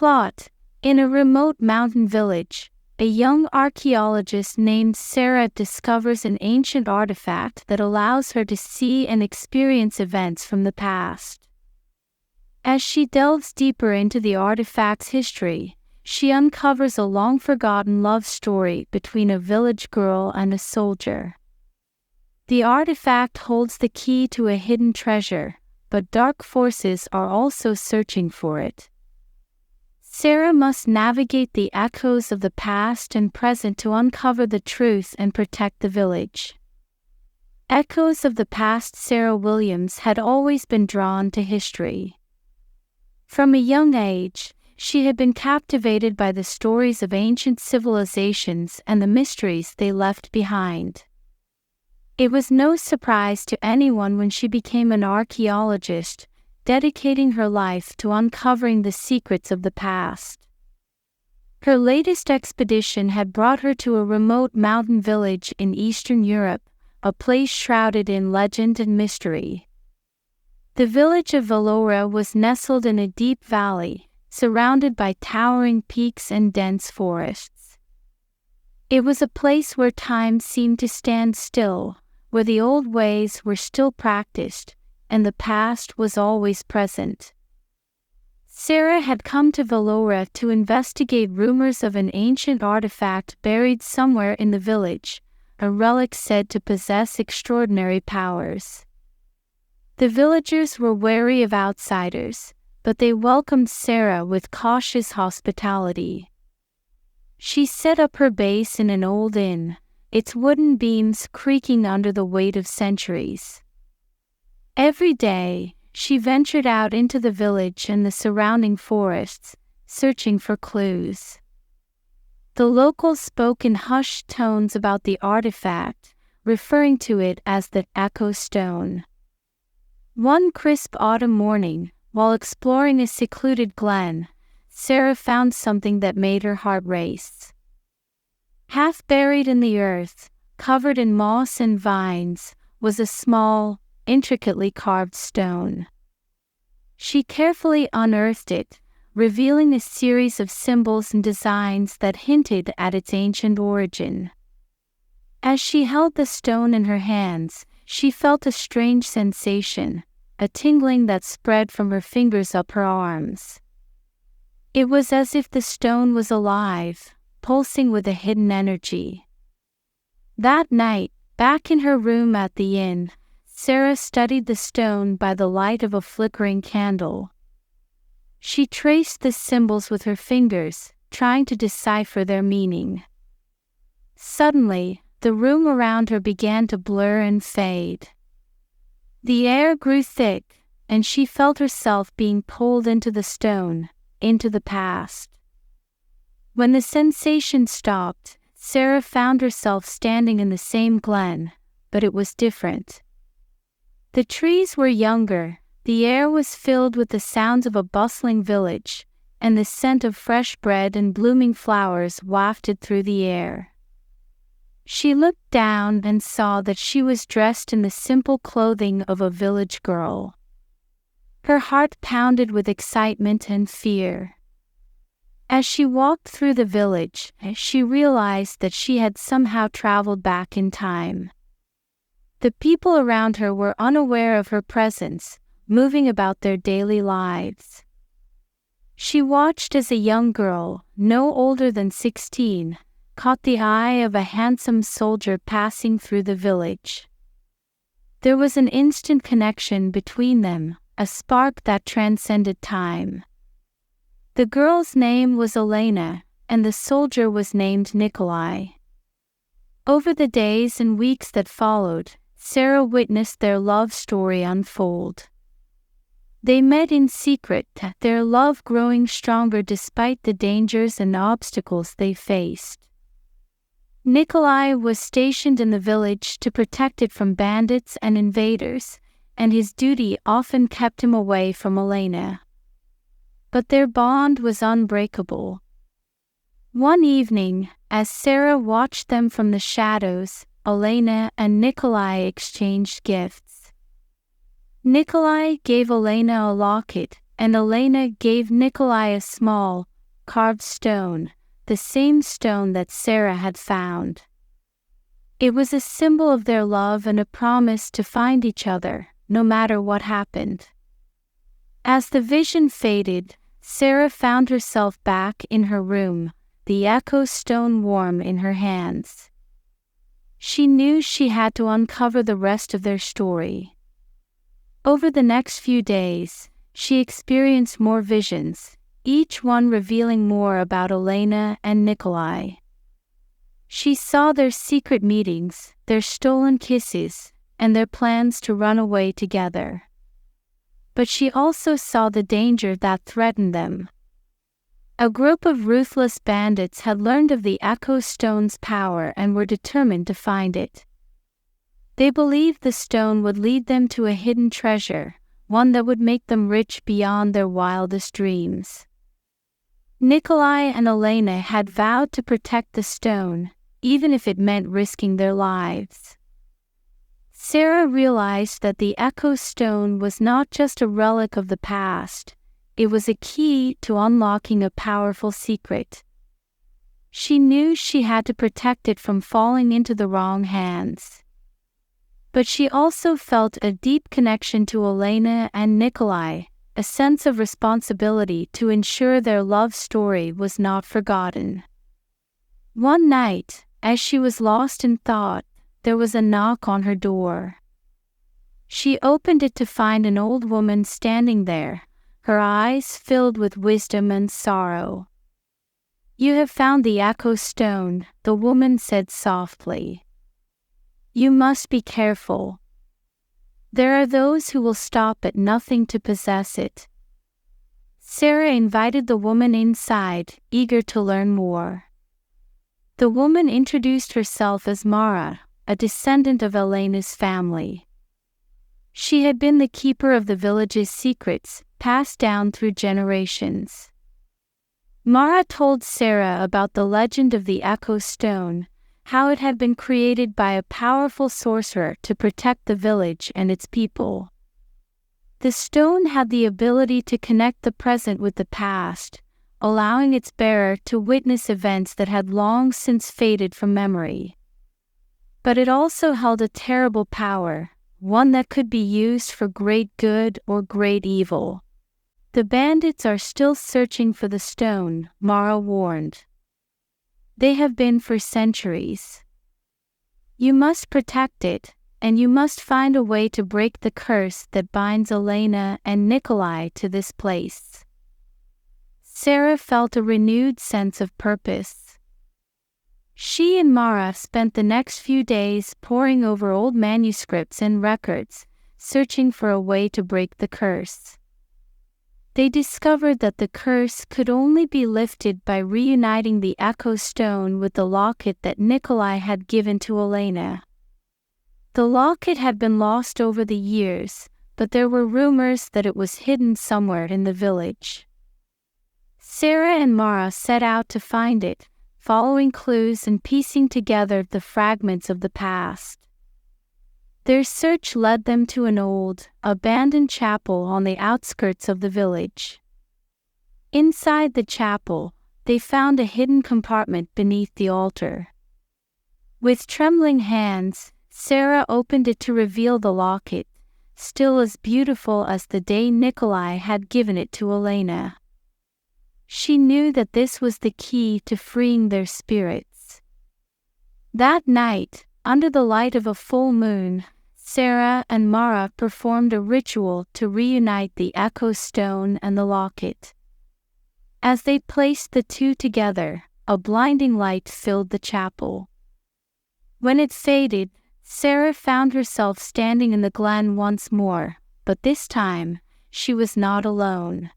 Plot: in a remote mountain village, a young archaeologist named Sarah discovers an ancient artifact that allows her to see and experience events from the past. As she delves deeper into the artifact's history, she uncovers a long-forgotten love story between a village girl and a soldier. The artifact holds the key to a hidden treasure, but dark forces are also searching for it. Sarah must navigate the echoes of the past and present to uncover the truth and protect the village. Echoes of the past. Sarah Williams had always been drawn to history. From a young age, she had been captivated by the stories of ancient civilizations and the mysteries they left behind. It was no surprise to anyone when she became an archaeologist, dedicating her life to uncovering the secrets of the past. Her latest expedition had brought her to a remote mountain village in Eastern Europe, a place shrouded in legend and mystery. The village of Valora was nestled in a deep valley, surrounded by towering peaks and dense forests. It was a place where time seemed to stand still, where the old ways were still practiced, and the past was always present. Sarah had come to Valora to investigate rumors of an ancient artifact buried somewhere in the village, a relic said to possess extraordinary powers. The villagers were wary of outsiders, but they welcomed Sarah with cautious hospitality. She set up her base in an old inn, its wooden beams creaking under the weight of centuries. Every day, she ventured out into the village and the surrounding forests, searching for clues. The locals spoke in hushed tones about the artifact, referring to it as the Echo Stone. One crisp autumn morning, while exploring a secluded glen, Sarah found something that made her heart race. Half buried in the earth, covered in moss and vines, was a small, intricately carved stone. She carefully unearthed it, revealing a series of symbols and designs that hinted at its ancient origin. As she held the stone in her hands, she felt a strange sensation, a tingling that spread from her fingers up her arms. It was as if the stone was alive, pulsing with a hidden energy. That night, back in her room at the inn, Sarah studied the stone by the light of a flickering candle. She traced the symbols with her fingers, trying to decipher their meaning. Suddenly, the room around her began to blur and fade. The air grew thick, and she felt herself being pulled into the stone, into the past. When the sensation stopped, Sarah found herself standing in the same glen, but it was different. The trees were younger, the air was filled with the sounds of a bustling village, and the scent of fresh bread and blooming flowers wafted through the air. She looked down and saw that she was dressed in the simple clothing of a village girl. Her heart pounded with excitement and fear. As she walked through the village, she realized that she had somehow traveled back in time. The people around her were unaware of her presence, moving about their daily lives. She watched as a young girl, no older than 16, caught the eye of a handsome soldier passing through the village. There was an instant connection between them, a spark that transcended time. The girl's name was Elena, and the soldier was named Nikolai. Over the days and weeks that followed, Sarah witnessed their love story unfold. They met in secret, their love growing stronger despite the dangers and obstacles they faced. Nikolai was stationed in the village to protect it from bandits and invaders, and his duty often kept him away from Elena. But their bond was unbreakable. One evening, as Sarah watched them from the shadows, Elena and Nikolai exchanged gifts. Nikolai gave Elena a locket, and Elena gave Nikolai a small, carved stone, the same stone that Sarah had found. It was a symbol of their love and a promise to find each other, no matter what happened. As the vision faded, Sarah found herself back in her room, the echo stone warm in her hands. She knew she had to uncover the rest of their story. Over the next few days, she experienced more visions, each one revealing more about Elena and Nikolai. She saw their secret meetings, their stolen kisses, and their plans to run away together. But she also saw the danger that threatened them. A group of ruthless bandits had learned of the Echo Stone's power and were determined to find it. They believed the stone would lead them to a hidden treasure, one that would make them rich beyond their wildest dreams. Nikolai and Elena had vowed to protect the stone, even if it meant risking their lives. Sarah realized that the Echo Stone was not just a relic of the past, it was a key to unlocking a powerful secret. She knew she had to protect it from falling into the wrong hands. But she also felt a deep connection to Elena and Nikolai, a sense of responsibility to ensure their love story was not forgotten. One night, as she was lost in thought, there was a knock on her door. She opened it to find an old woman standing there, her eyes filled with wisdom and sorrow. "You have found the Echo Stone," the woman said softly. "You must be careful. There are those who will stop at nothing to possess it." Sarah invited the woman inside, eager to learn more. The woman introduced herself as Mara, a descendant of Elena's family. She had been the keeper of the village's secrets, passed down through generations. Mara told Sarah about the legend of the Echo Stone, how it had been created by a powerful sorcerer to protect the village and its people. The stone had the ability to connect the present with the past, allowing its bearer to witness events that had long since faded from memory. But it also held a terrible power, one that could be used for great good or great evil. "The bandits are still searching for the stone," Mara warned. "They have been for centuries. You must protect it, and you must find a way to break the curse that binds Elena and Nikolai to this place." Sarah felt a renewed sense of purpose. She and Mara spent the next few days poring over old manuscripts and records, searching for a way to break the curse. They discovered that the curse could only be lifted by reuniting the Echo Stone with the locket that Nikolai had given to Elena. The locket had been lost over the years, but there were rumors that it was hidden somewhere in the village. Sarah and Mara set out to find it, following clues and piecing together the fragments of the past. Their search led them to an old, abandoned chapel on the outskirts of the village. Inside the chapel, they found a hidden compartment beneath the altar. With trembling hands, Sarah opened it to reveal the locket, still as beautiful as the day Nikolai had given it to Elena. She knew that this was the key to freeing their spirits. That night, under the light of a full moon, Sarah and Mara performed a ritual to reunite the Echo Stone and the locket. As they placed the two together, a blinding light filled the chapel. When it faded, Sarah found herself standing in the glen once more, but this time, she was not alone.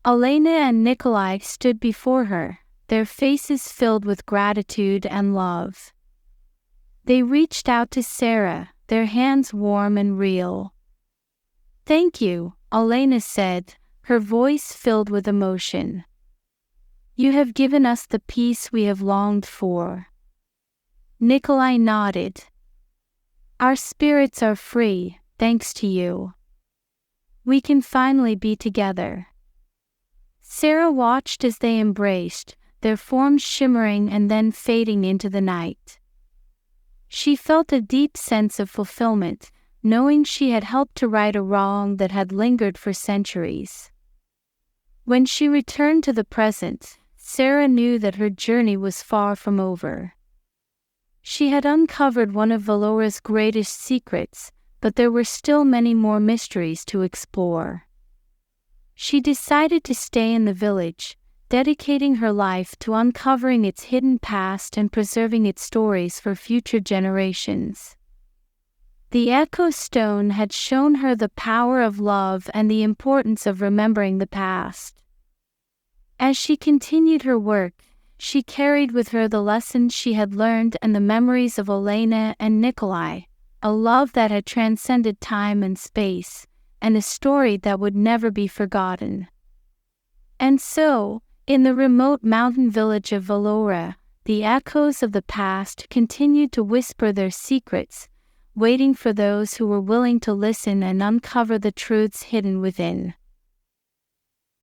Elena and Nikolai stood before her, their faces filled with gratitude and love. They reached out to Sarah, their hands warm and real. "Thank you," Elena said, her voice filled with emotion. "You have given us the peace we have longed for." Nikolai nodded. "Our spirits are free, thanks to you. We can finally be together." Sarah watched as they embraced, their forms shimmering and then fading into the night. She felt a deep sense of fulfillment, knowing she had helped to right a wrong that had lingered for centuries. When she returned to the present, Sarah knew that her journey was far from over. She had uncovered one of Valora's greatest secrets, but there were still many more mysteries to explore. She decided to stay in the village, dedicating her life to uncovering its hidden past and preserving its stories for future generations. The Echo Stone had shown her the power of love and the importance of remembering the past. As she continued her work, she carried with her the lessons she had learned and the memories of Elena and Nikolai, a love that had transcended time and space, and a story that would never be forgotten. And so, in the remote mountain village of Valora, the echoes of the past continued to whisper their secrets, waiting for those who were willing to listen and uncover the truths hidden within.